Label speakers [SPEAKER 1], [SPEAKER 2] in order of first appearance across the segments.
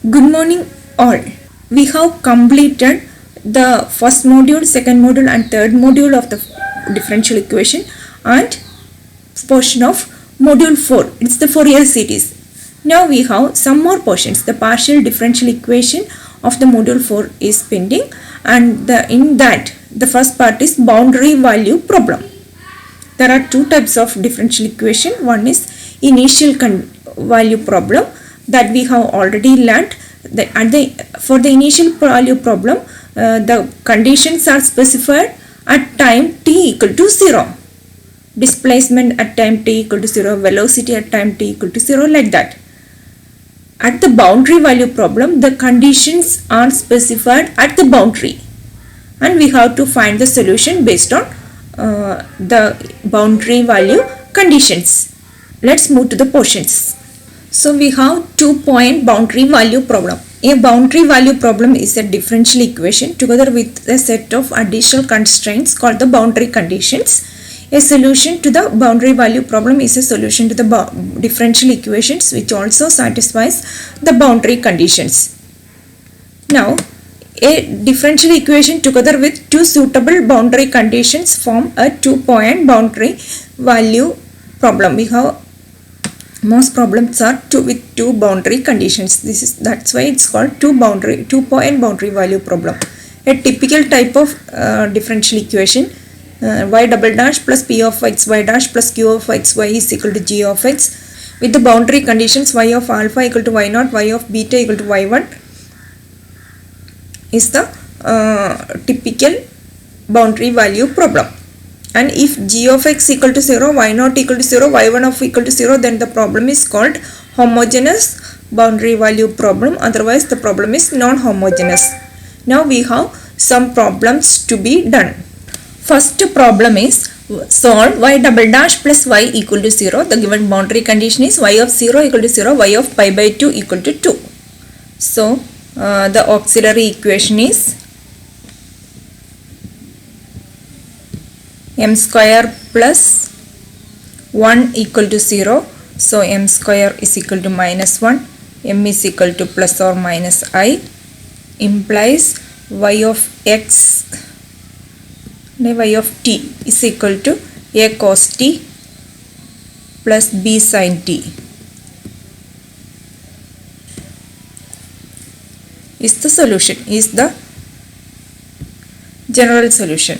[SPEAKER 1] Good morning all. We have completed the first module, second module and third module of the differential equation and portion of module 4. It's the Fourier series. Now we have some more portions. The partial differential equation of the module 4 is pending, and in that the first part is boundary value problem. There are two types of differential equation. One is initial value problem that we have already learnt. For the initial value problem, the conditions are specified at time t equal to 0. Displacement at time t equal to 0, velocity at time t equal to 0, like that. At the boundary value problem, the conditions are specified at the boundary, and we have to find the solution based on the boundary value conditions. Let's move to the portions. So we have 2-point boundary value problem. A boundary value problem is a differential equation together with a set of additional constraints called the boundary conditions. A solution to the boundary value problem is a solution to the differential equations which also satisfies the boundary conditions. Now, a differential equation together with two suitable boundary conditions form a 2-point boundary value problem. We have most problems are with two boundary conditions. That's why it's called 2-point boundary value problem. A typical type of differential equation, y double dash plus p of xy dash plus q of xy is equal to g of x, with the boundary conditions y of alpha equal to y0, y of beta equal to y1 is the typical boundary value problem. And if g of x equal to 0, y0 equal to 0, y1 of equal to 0, then the problem is called homogeneous boundary value problem. Otherwise, the problem is non-homogeneous. Now we have some problems to be done. First problem is solve y double dash plus y equal to 0. The given boundary condition is y of 0 equal to 0, y of pi by 2 equal to 2. So the auxiliary equation is m square plus 1 equal to 0. So m square is equal to minus 1. M is equal to plus or minus I, implies y of x, y of t is equal to a cos t plus b sin t is the solution, is the general solution.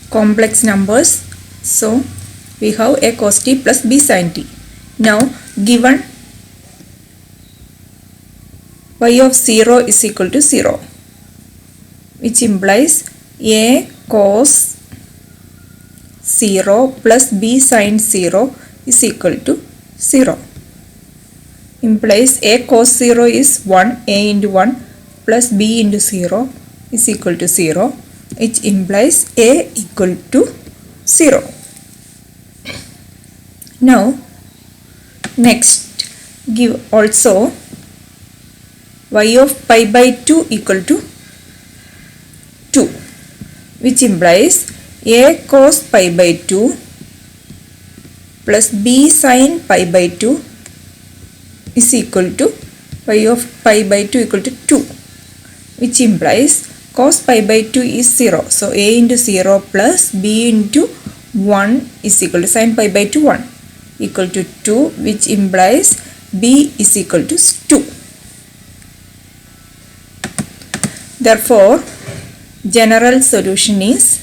[SPEAKER 1] Complex numbers, so we have a cos t plus b sin t. Now given y of 0 is equal to 0, which implies a cos 0 plus b sin 0 is equal to 0, implies a cos 0 is 1, a into 1 plus b into 0 is equal to 0, which implies a equal to 0. Now next give also y of pi by 2 equal to 2, which implies a cos pi by 2 plus b sin pi by 2 is equal to y of pi by 2 equal to 2, which implies cos pi by 2 is 0. So a into 0 plus b into 1 is equal to sin pi by 2 1 equal to 2, which implies b is equal to 2. Therefore, general solution is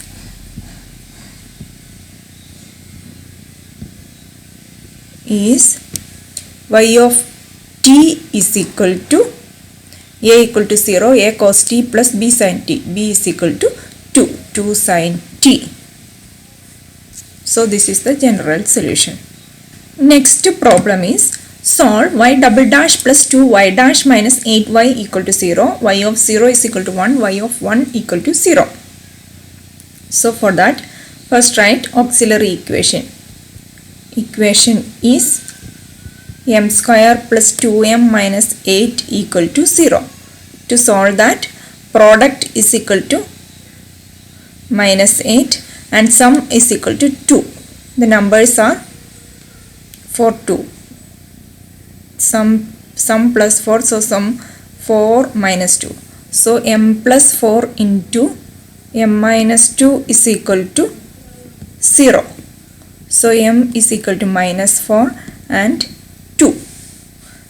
[SPEAKER 1] y of t is equal to a equal to 0, a cos t plus b sin t, b is equal to 2 sin t. So this is the general solution. Next problem is solve y double dash plus 2y dash minus 8y equal to 0, y of 0 is equal to 1, y of 1 equal to 0. So for that, first write auxiliary equation. Equation is m square plus 2m minus 8 equal to 0. To solve that, product is equal to minus 8 and sum is equal to 2. The numbers are for 2. Sum plus 4, so sum 4 minus 2. So m plus 4 into m minus 2 is equal to 0. So m is equal to minus 4 and 2.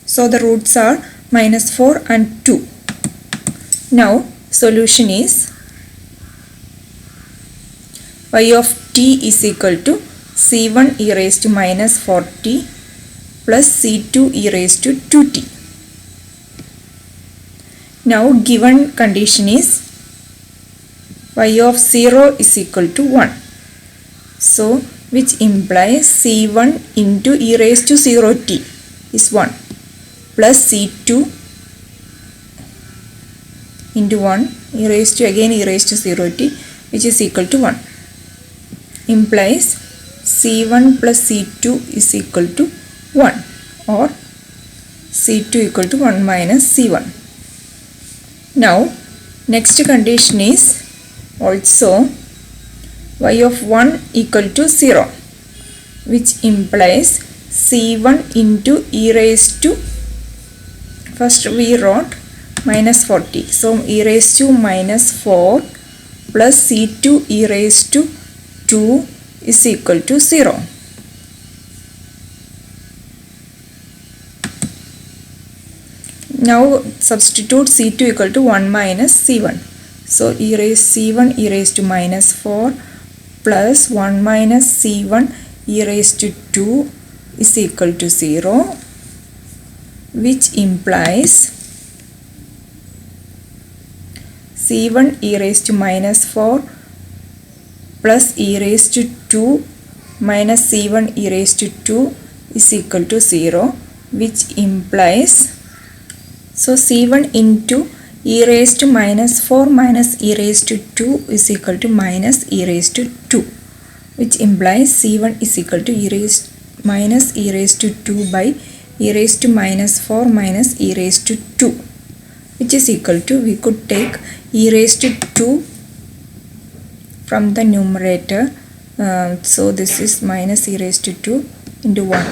[SPEAKER 1] So the roots are minus 4 and 2. Now solution is y of t is equal to c1 e raised to minus 4t plus c2 e raised to 2t. Now given condition is y of 0 is equal to 1. So which implies c1 into e raised to 0t is 1 plus c2 into 1 e raised to again e raised to 0t, which is equal to 1, implies c1 plus c2 is equal to 1 or c2 equal to 1 minus c1. Now next condition is also y of 1 equal to 0, which implies c1 into e raised to, first we wrote minus 40, so e raised to minus 4 plus c2 e raised to 2 is equal to 0. Now substitute c2 equal to 1 minus c1. So c1 e raised to minus 4 plus 1 minus c1 e raised to 2 is equal to 0, which implies c1 e raised to minus 4 plus e raised to 2 minus c1 e raised to 2 is equal to 0, which implies, so c1 into e raised to minus 4 minus e raised to 2 is equal to minus e raised to 2, which implies c1 is equal to minus e raised to 2 by e raised to minus 4 minus e raised to 2, which is equal to, we could take e raised to 2 from the numerator, so this is minus e raised to 2 into 1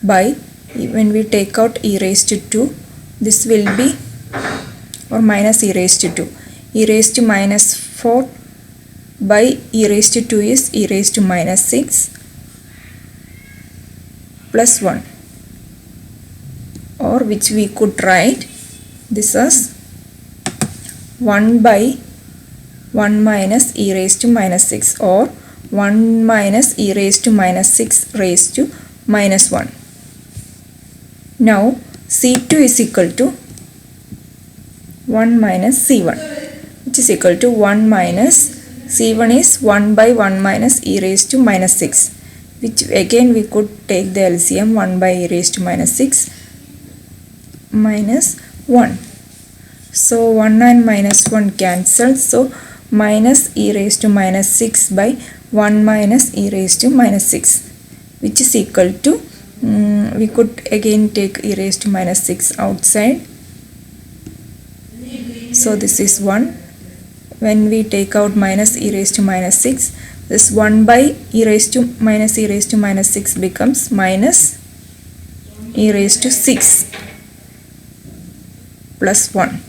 [SPEAKER 1] by, when we take out e raised to 2, this will be, or minus e raised to 2, e raised to minus 4 by e raised to 2 is e raised to minus 6 plus 1, or which we could write this as 1 by 1 minus e raised to minus 6 or 1 minus e raised to minus 6 raised to minus 1. Now c2 is equal to 1 minus c1, which is equal to 1 minus c1 is 1 by 1 minus e raised to minus 6, which again we could take the LCM 1 by e raised to minus 6 minus 1. So 1 and minus 1 cancel, so minus e raised to minus 6 by 1 minus e raised to minus 6, which is equal to, we could again take e raised to minus 6 outside, so this is 1. When we take out minus e raised to minus 6, this 1 by e raised to minus 6 becomes minus e raised to 6 plus 1,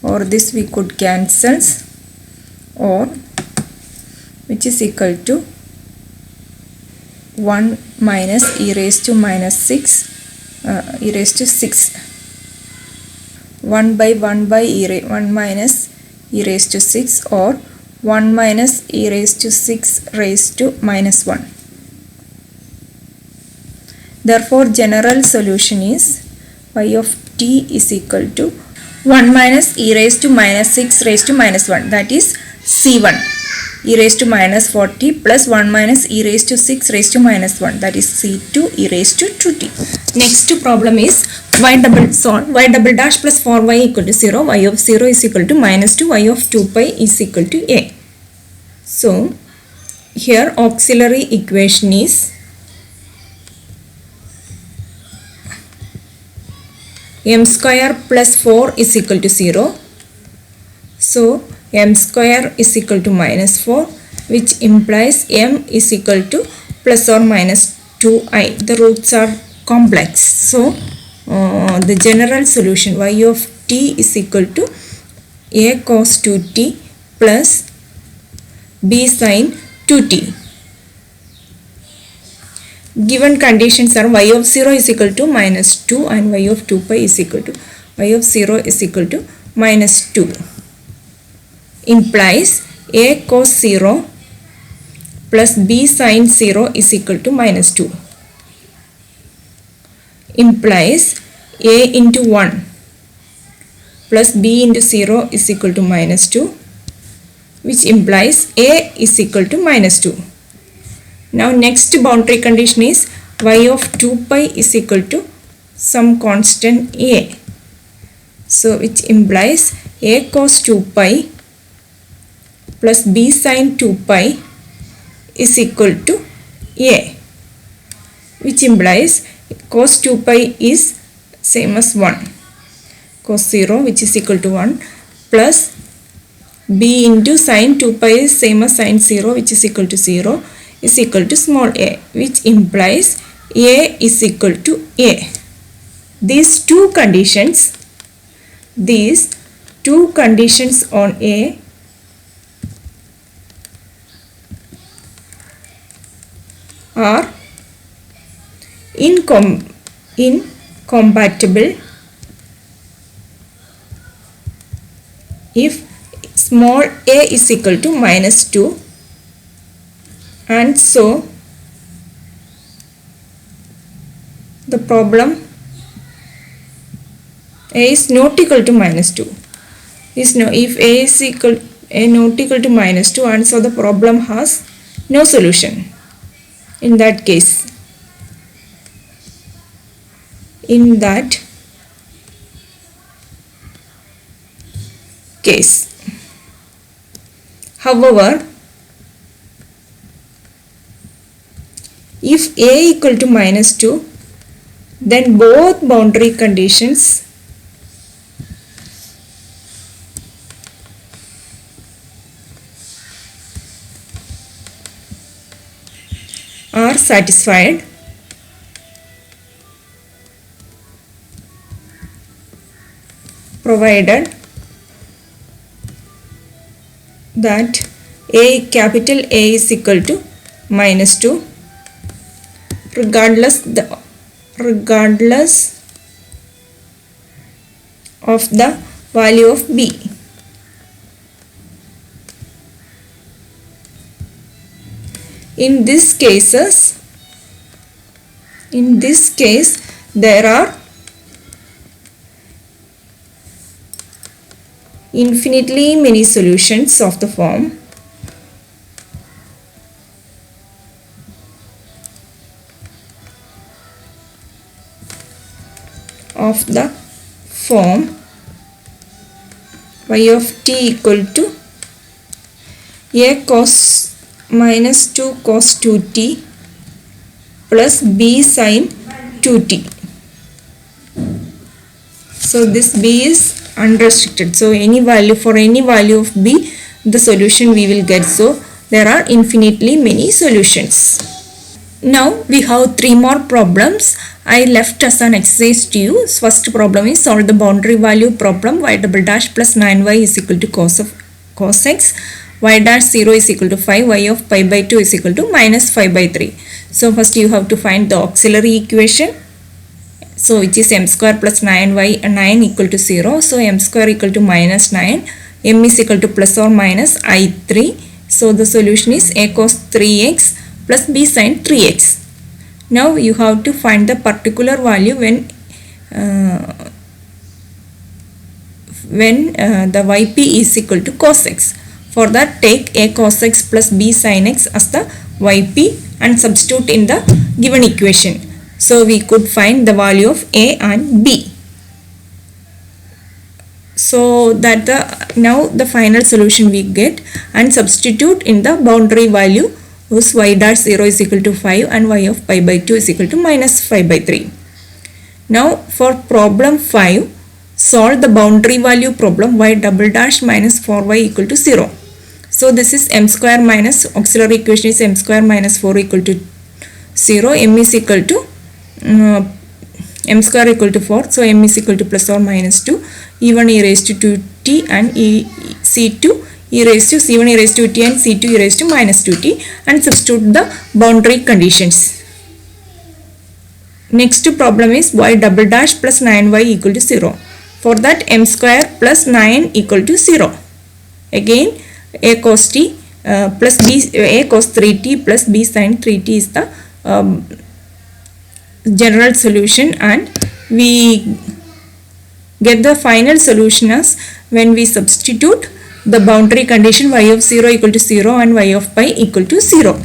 [SPEAKER 1] or this we could cancel, or which is equal to 1 minus e raised to minus 6 e raised to 6, 1 by 1 by 1 minus e raised to 6 or 1 minus e raised to 6 raised to minus 1. Therefore general solution is y of t is equal to 1 minus e raised to minus 6 raised to minus 1, that is c1 e raised to minus 40 plus 1 minus e raised to 6 raised to minus 1, that is c2 e raised to 2t. Next problem is y double solve y double dash plus 4y equal to 0, y of 0 is equal to minus 2, y of 2 pi is equal to a. So here auxiliary equation is m square plus 4 is equal to 0. So m square is equal to minus 4, which implies m is equal to plus or minus 2i. The roots are complex. So the general solution y of t is equal to a cos 2t plus b sin 2t. Given conditions are y of 0 is equal to minus 2 and y of 2 pi is equal to y of 0 is equal to minus 2. Implies a cos 0 plus b sin 0 is equal to minus 2. Implies a into 1 plus b into 0 is equal to minus 2, which implies a is equal to minus 2. Now next boundary condition is y of 2 pi is equal to some constant a. So which implies a cos 2 pi plus b sin 2 pi is equal to a, which implies cos 2 pi is same as 1, cos 0 which is equal to 1 plus b into sin 2 pi is same as sin 0 which is equal to 0 is equal to small a, which implies a is equal to a. These two conditions on a are incompatible if small a is equal to minus 2, and so the problem a is not equal to minus 2 is no, if a is not equal to minus 2, and so the problem has no solution. In that case, however, if a equal to minus 2, then both boundary conditions are satisfied provided that capital A is equal to minus 2 regardless of the value of b. In this case there are infinitely many solutions of the form y of t equal to a cos minus 2 cos 2t plus b sin 2t. So this b is unrestricted. So for any value of b, the solution we will get. So there are infinitely many solutions. Now we have 3 more problems I left as an exercise to you. First problem is solve the boundary value problem y double dash plus 9y is equal to cos x, y dash 0 is equal to 5, y of pi by 2 is equal to minus 5 by 3. So first you have to find the auxiliary equation. So which is m square plus 9y and 9 equal to 0. So m square equal to minus 9, m is equal to plus or minus I3. So the solution is a cos 3x plus b sin 3x. Now you have to find the particular value when the yp is equal to cos x. For that, take a cos x plus b sin x as the yp and substitute in the given equation. So we could find the value of a and b. So that now the final solution we get, and substitute in the boundary value whose y dash 0 is equal to 5 and y of pi by 2 is equal to minus 5 by 3. Now for problem 5, solve the boundary value problem y double dash minus 4y equal to 0. So this is m square minus auxiliary equation is m square minus 4 equal to 0, m is equal to m square equal to 4, so m is equal to plus or minus 2, e1 e raised to 2t and c2 e raised to c1 e raised to t and c2 e raised to minus 2t, and substitute the boundary conditions. Next problem is y double dash plus 9y equal to 0. For that, m square plus 9 equal to 0. Again, a cos t plus b, a cos 3t plus b sin 3t is the general solution, and we get the final solution as when we substitute the boundary condition y of 0 equal to 0 and y of pi equal to 0.